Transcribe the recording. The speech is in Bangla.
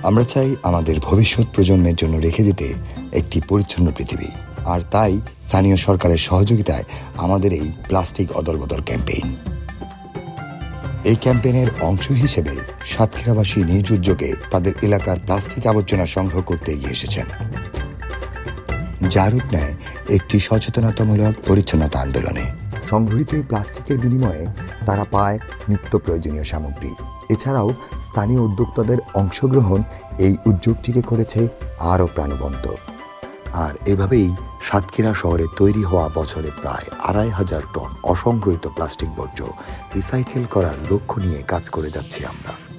আমরা চাই আমাদের ভবিষ্যৎ প্রজন্মের জন্য রেখে যেতে একটি পরিচ্ছন্ন পৃথিবী। আর তাই স্থানীয় সরকারের সহযোগিতায় আমাদের এই প্লাস্টিক অদলবদল ক্যাম্পেইন। এই ক্যাম্পেইনের অংশ হিসেবে সাতক্ষীরাবাসী নিজ উদ্যোগে তাদের এলাকার প্লাস্টিক আবর্জনা সংগ্রহ করতে এগিয়ে এসেছেন, যার রূপ নেয় একটি সচেতনতামূলক পরিচ্ছন্নতা আন্দোলনে। সংগৃহীত এই প্লাস্টিকের বিনিময়ে তারা পায় নিত্য প্রয়োজনীয় সামগ্রী। এছাড়াও স্থানীয় উদ্যোক্তাদের অংশগ্রহণ এই উদ্যোগটিকে করেছে আরও প্রাণবন্ত। আর এভাবেই সাতক্ষীরা শহরে তৈরি হওয়া বছরে প্রায় ২৫০০ টন অসংগৃহীত প্লাস্টিক বর্জ্য রিসাইকেল করার লক্ষ্য নিয়ে কাজ করে যাচ্ছি আমরা।